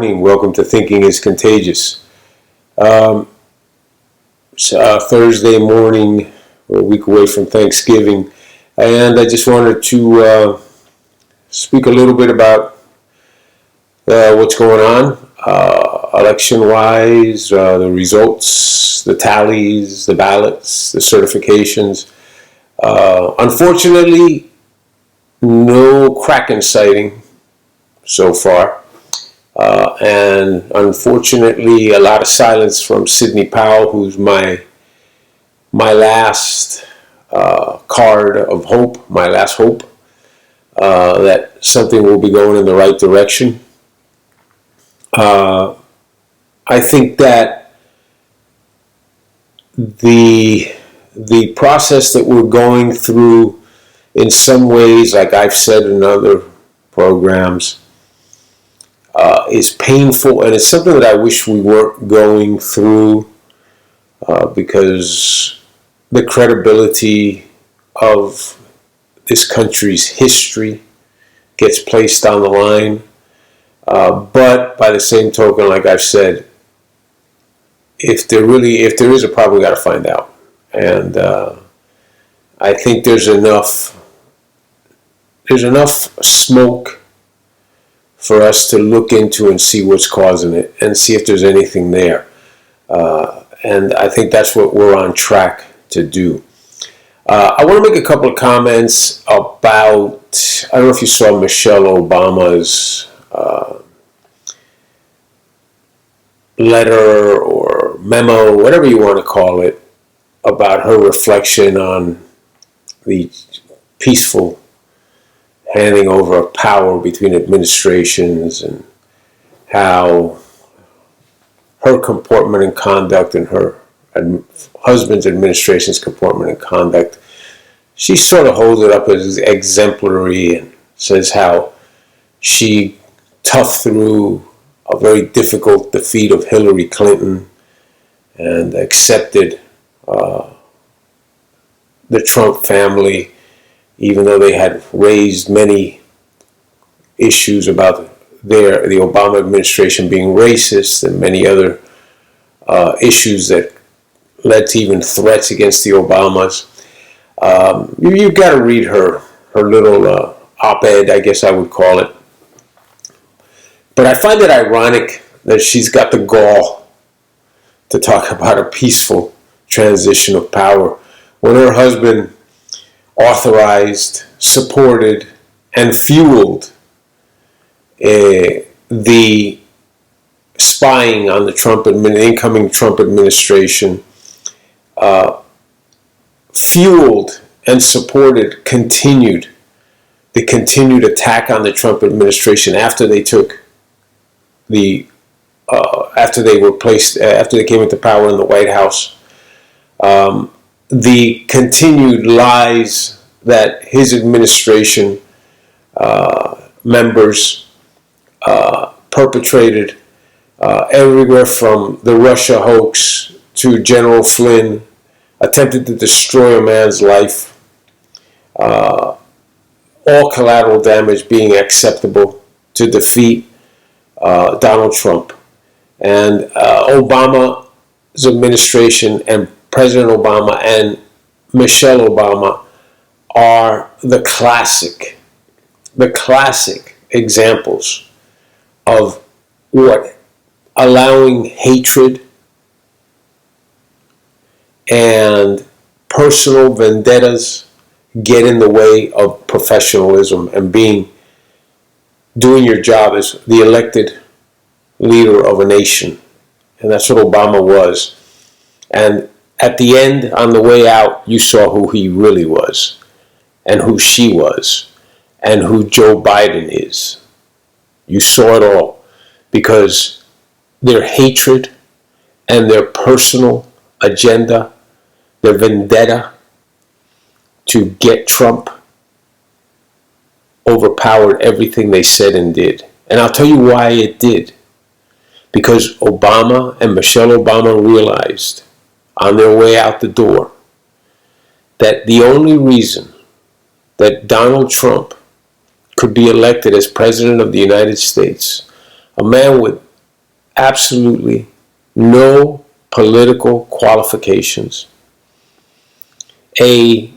morning. Welcome to Thinking is Contagious. It's Thursday morning, a week away from Thanksgiving, and I just wanted to speak a little bit about what's going on election-wise, the results, the tallies, the ballots, the certifications. Unfortunately, no Kraken sighting so far, and unfortunately a lot of silence from Sidney Powell, who's my last card of hope, my last hope that something will be going in the right direction. I think that the process that we're going through, in some ways, like I've said in other programs, is painful, and it's something that I wish we weren't going through, because the credibility of this country's history gets placed on the line. But by the same token, like I've said, if there is a problem, we got to find out. And I think there's enough smoke for us to look into and see what's causing it and see if there's anything there. And I think that's what we're on track to do. I want to make a couple of comments about, I don't know if you saw Michelle Obama's letter or memo, whatever you want to call it, about her reflection on the peaceful handing over of power between administrations, and how her comportment and conduct and her husband's administration's comportment and conduct, she sort of holds it up as exemplary and says how she toughed through a very difficult defeat of Hillary Clinton and accepted the Trump family, even though they had raised many issues about the Obama administration being racist and many other issues that led to even threats against the Obamas. You've got to read her little op-ed, I guess I would call it. But I find it ironic that she's got the gall to talk about a peaceful transition of power when her husband authorized, supported, and fueled the spying on the incoming Trump administration, fueled and supported the continued attack on the Trump administration after they took after they came into power in the White House. The continued lies that his administration members perpetrated, everywhere from the Russia hoax to General Flynn attempted to destroy a man's life, all collateral damage being acceptable to defeat Donald Trump. And Obama's administration and President Obama and Michelle Obama are the classic examples of what allowing hatred and personal vendettas get in the way of professionalism and doing your job as the elected leader of a nation. And that's what Obama was. And at the end, on the way out, you saw who he really was, and who she was, and who Joe Biden is. You saw it all, because their hatred and their personal agenda, their vendetta to get Trump, overpowered everything they said and did. And I'll tell you why it did. Because Obama and Michelle Obama realized on their way out the door that the only reason that Donald Trump could be elected as President of the United States, a man with absolutely no political qualifications. A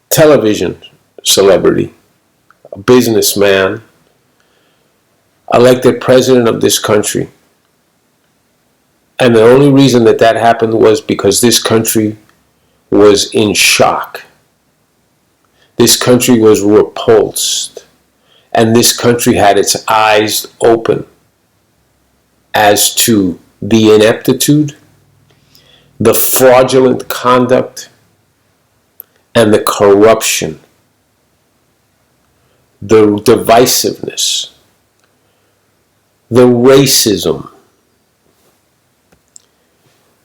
television celebrity, a businessman, elected president of this country. And the only reason that that happened was because this country was in shock. This country was repulsed. And this country had its eyes open as to the ineptitude, the fraudulent conduct, and the corruption, the divisiveness, the racism,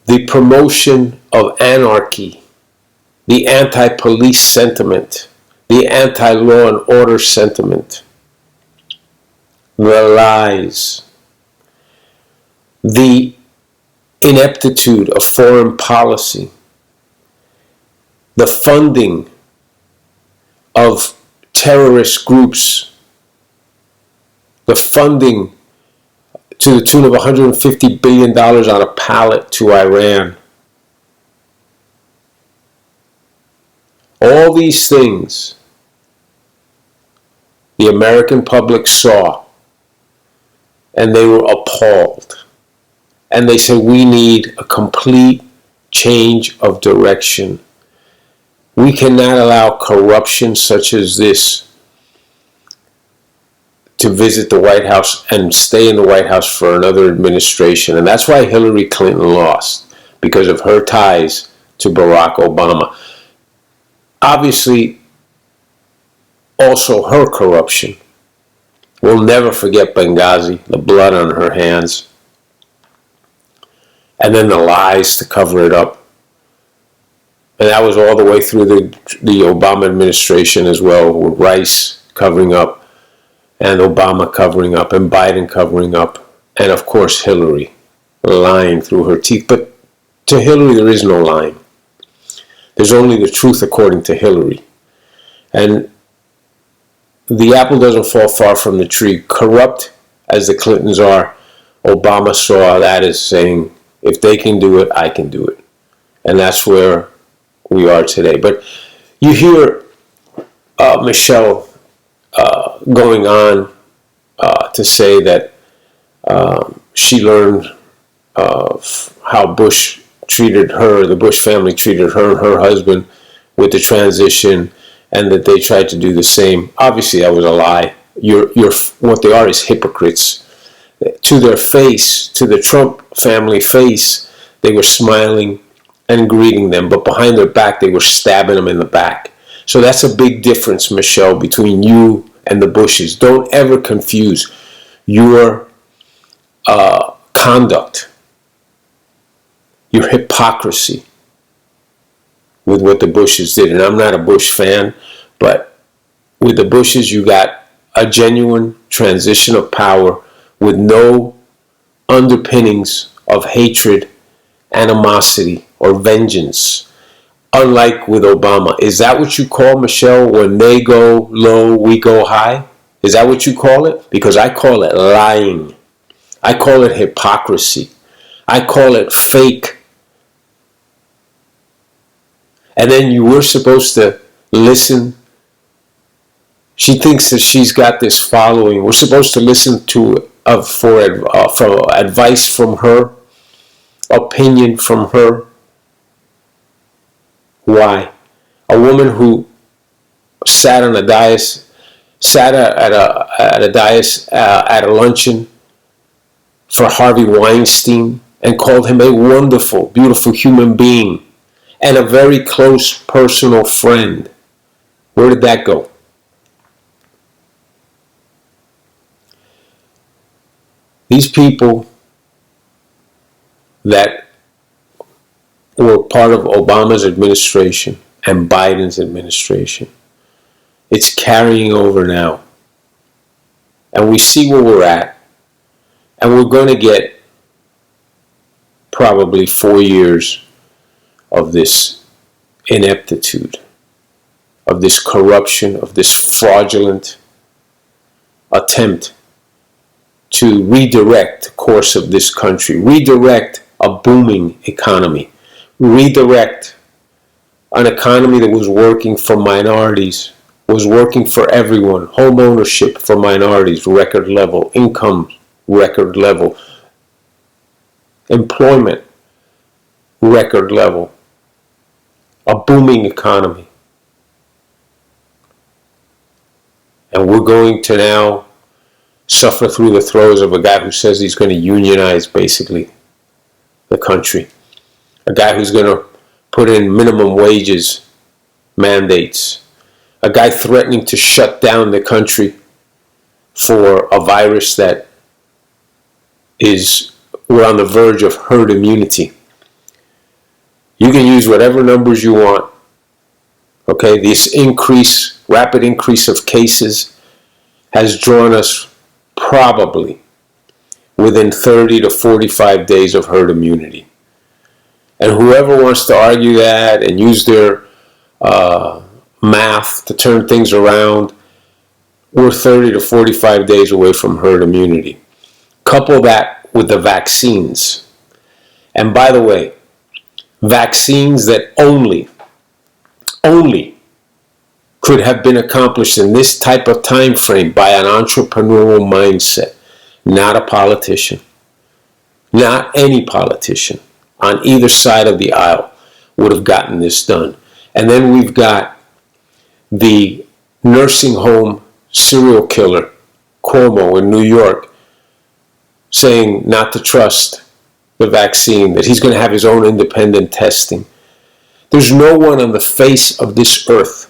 the promotion of anarchy, the anti-police sentiment, the anti-law and order sentiment, the lies, the ineptitude of foreign policy, the funding of terrorist groups, the funding to the tune of $150 billion on a pallet to Iran. All these things the American public saw, and they were appalled. And they said, we need a complete change of direction. We cannot allow corruption such as this to visit the White House and stay in the White House for another administration. And that's why Hillary Clinton lost, because of her ties to Barack Obama. Obviously, also her corruption. We'll never forget Benghazi, the blood on her hands, and then the lies to cover it up. And that was all the way through the Obama administration as well, with Rice covering up, and Obama covering up, and Biden covering up, and of course Hillary lying through her teeth. But to Hillary there is no lying. There's only the truth according to Hillary. And the apple doesn't fall far from the tree. Corrupt as the Clintons are, Obama saw that as saying, if they can do it, I can do it. And that's where we are today. But you hear Michelle going on to say that she learned of how Bush treated her, the Bush family treated her and her husband with the transition, and that they tried to do the same. Obviously, that was a lie. What they are is hypocrites. To their face, to the Trump family face, they were smiling and greeting them, but behind their back, they were stabbing them in the back. So that's a big difference, Michelle, between you and the Bushes. Don't ever confuse your conduct, your hypocrisy, with what the Bushes did. And I'm not a Bush fan, but with the Bushes, you got a genuine transition of power with no underpinnings of hatred, animosity, or vengeance, unlike with Obama. Is that what you call, Michelle, when they go low, we go high? Is that what you call it? Because I call it lying. I call it hypocrisy. I call it fake. And then you were supposed to listen. She thinks that she's got this following. We're supposed to listen to for advice from her, opinion from her. Why? A woman who sat on a dais, sat at a dais at a luncheon for Harvey Weinstein and called him a wonderful, beautiful human being and a very close personal friend. Where did that go? These people that were part of Obama's administration and Biden's administration, it's carrying over now. And we see where we're at. And we're going to get probably 4 years of this ineptitude, of this corruption, of this fraudulent attempt to redirect the course of this country, redirect a booming economy, redirect an economy that was working for minorities, was working for everyone, home ownership for minorities, record level, income, record level, employment, record level, a booming economy. And we're going to now suffer through the throes of a guy who says he's going to unionize basically the country. A guy who's going to put in minimum wages mandates. A guy threatening to shut down the country for a virus that we're on the verge of herd immunity. You can use whatever numbers you want. Okay, this rapid increase of cases has drawn us probably within 30 to 45 days of herd immunity. And whoever wants to argue that and use their math to turn things around, we're 30 to 45 days away from herd immunity. Couple that with the vaccines. And by the way, vaccines that only could have been accomplished in this type of time frame by an entrepreneurial mindset, not a politician, not any politician on either side of the aisle would have gotten this done. And then we've got the nursing home serial killer, Cuomo in New York, saying not to trust the vaccine, that he's going to have his own independent testing. There's no one on the face of this earth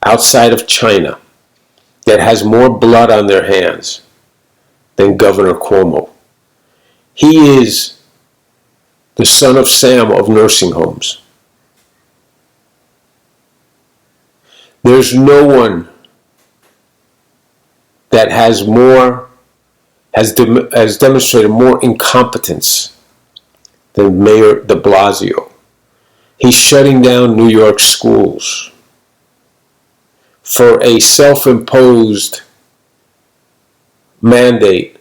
outside of China that has more blood on their hands than Governor Cuomo. He is the son of Sam of nursing homes. There's no one that has demonstrated more incompetence than Mayor de Blasio. He's shutting down New York schools for a self-imposed mandate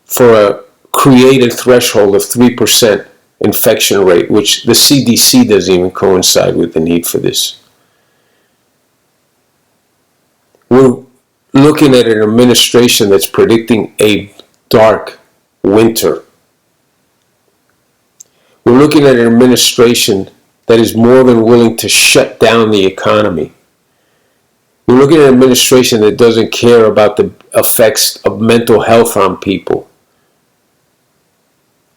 for a created threshold of 3% infection rate, which the CDC doesn't even coincide with the need for this. We're looking at an administration that's predicting a dark winter. We're looking at an administration that is more than willing to shut down the economy. We're looking at an administration that doesn't care about the effects of mental health on people.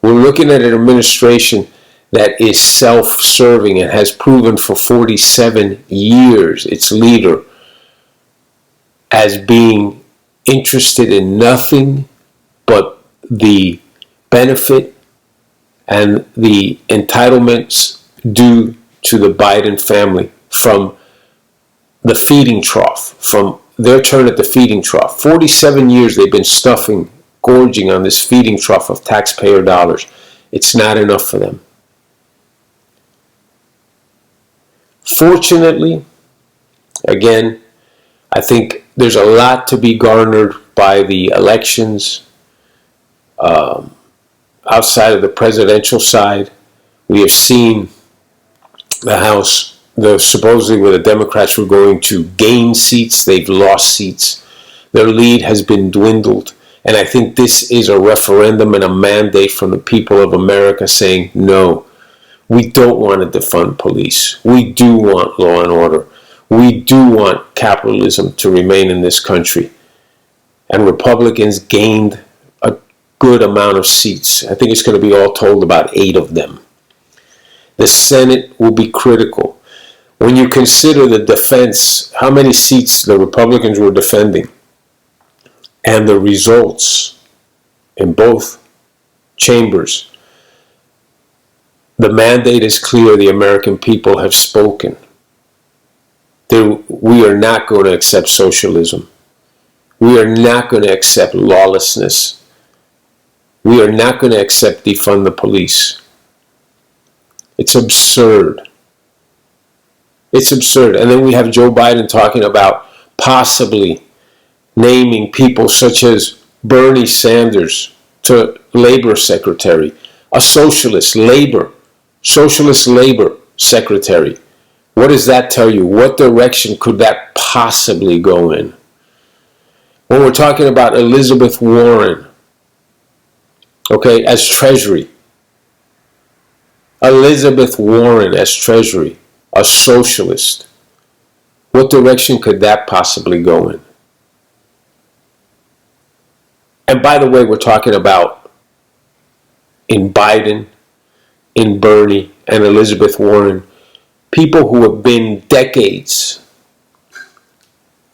We're looking at an administration that is self-serving and has proven for 47 years, its leader, as being interested in nothing but the benefit and the entitlements due to the Biden family from the feeding trough, from their turn at the feeding trough. 47 years they've been gorging on this feeding trough of taxpayer dollars. It's not enough for them. Fortunately, again, I think there's a lot to be garnered by the elections outside of the presidential side. We have seen the House, supposedly where the Democrats were going to gain seats, they've lost seats. Their lead has been dwindled. And I think this is a referendum and a mandate from the people of America saying, no, we don't want to defund police. We do want law and order. We do want capitalism to remain in this country. And Republicans gained a good amount of seats. I think it's going to be all told about 8 of them. The Senate will be critical. When you consider the defense, how many seats the Republicans were defending, and the results in both chambers, the mandate is clear. The American people have spoken. We are not going to accept socialism. We are not going to accept lawlessness. We are not going to accept defund the police. It's absurd. It's absurd. And then we have Joe Biden talking about possibly naming people such as Bernie Sanders to labor secretary, a socialist labor secretary. What does that tell you? What direction could that possibly go in? When we're talking about Elizabeth Warren, okay, as Treasury, Elizabeth Warren as Treasury, a socialist, what direction could that possibly go in? And by the way, we're talking about in Biden, in Bernie, and Elizabeth Warren, people who have been decades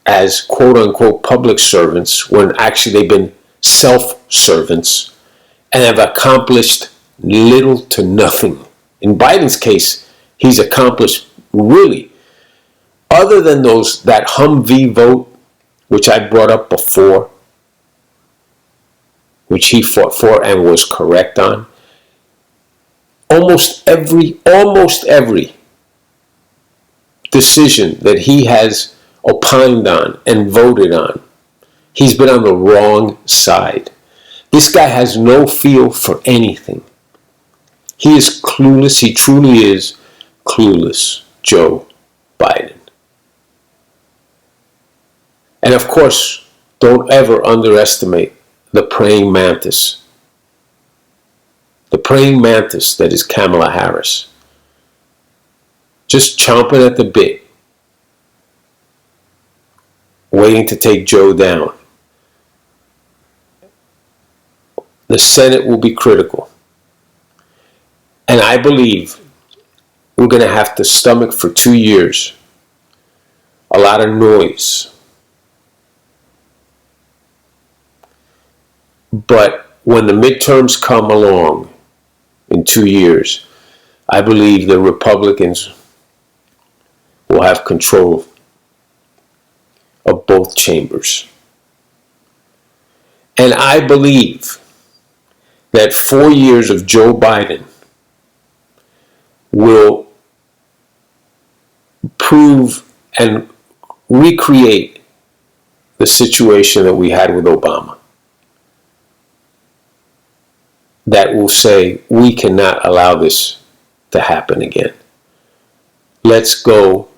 as quote-unquote public servants when actually they've been self-servants and have accomplished little to nothing. In Biden's case, he's accomplished really, other than that Humvee vote, which I brought up before, which he fought for and was correct on, almost every decision that he has opined on and voted on, he's been on the wrong side. This guy has no feel for anything. He is clueless. He truly is clueless, Joe Biden. And of course, don't ever underestimate the praying mantis. The praying mantis that is Kamala Harris. Just chomping at the bit, waiting to take Joe down. The Senate will be critical. And I believe we're going to have to stomach for 2 years a lot of noise. But when the midterms come along in 2 years, I believe the Republicans will have control of both chambers. And I believe that 4 years of Joe Biden will prove and recreate the situation that we had with Obama. That will say, we cannot allow this to happen again. Let's go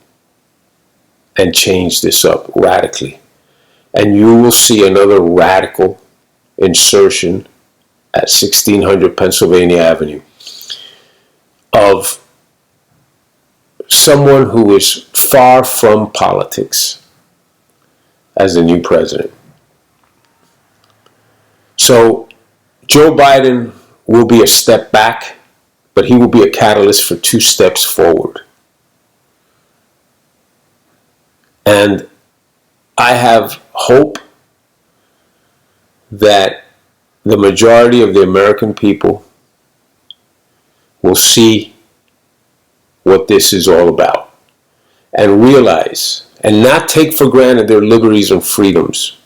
and change this up radically. And you will see another radical insertion at 1600 Pennsylvania Avenue of someone who is far from politics as the new president. So Joe Biden will be a step back, but he will be a catalyst for 2 steps forward. And I have hope that the majority of the American people will see what this is all about and realize and not take for granted their liberties and freedoms.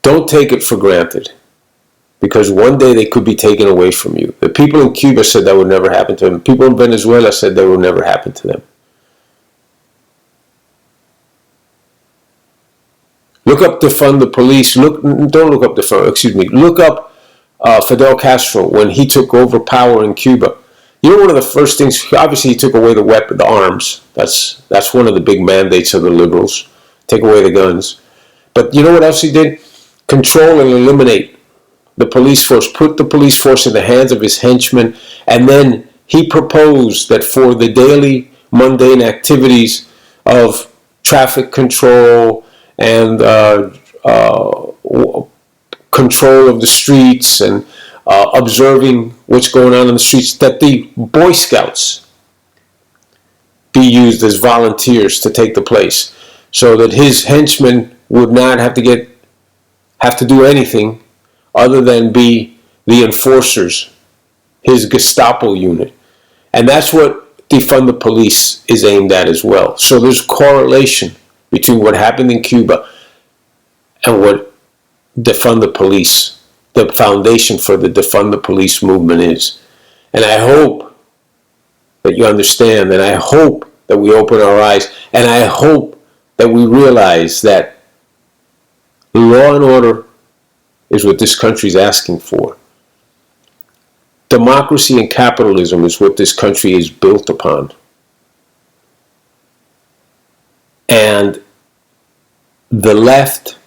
Don't take it for granted, because one day they could be taken away from you. The people in Cuba said that would never happen to them. People in Venezuela said that would never happen to them. Look up Defund the Police. Look up Fidel Castro when he took over power in Cuba. You know, one of the first things, obviously he took away the arms. That's one of the big mandates of the liberals. Take away the guns. But you know what else he did? Control and eliminate the police force. Put the police force in the hands of his henchmen. And then he proposed that for the daily mundane activities of traffic control and control of the streets and observing what's going on in the streets, that the Boy Scouts be used as volunteers to take the place, so that his henchmen would not have to do anything other than be the enforcers, his Gestapo unit. And that's what Defund the Police is aimed at as well. So there's correlation between what happened in Cuba and what Defund the Police, the foundation for the Defund the Police movement is. And I hope that you understand, and I hope that we open our eyes, and I hope that we realize that Law and order is what this country is asking for. Democracy and capitalism is what this country is built upon. And the left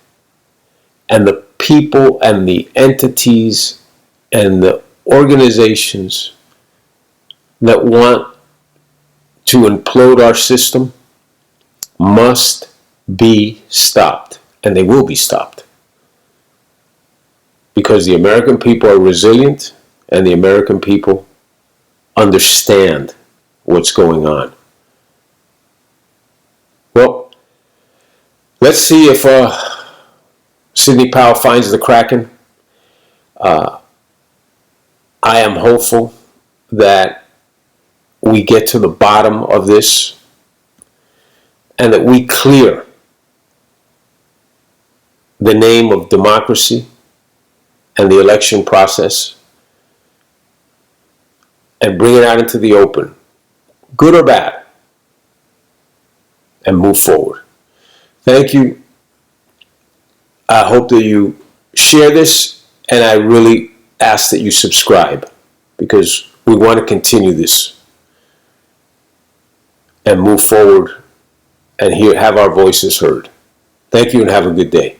and the people and the entities and the organizations that want to implode our system must be stopped. And they will be stopped. Because the American people are resilient and the American people understand what's going on. Well, let's see if Sidney Powell finds the Kraken. I am hopeful that we get to the bottom of this and that we clear the name of democracy and the election process and bring it out into the open, good or bad, and move forward. Thank you. I hope that you share this, and I really ask that you subscribe because we want to continue this and move forward and have our voices heard. Thank you and have a good day.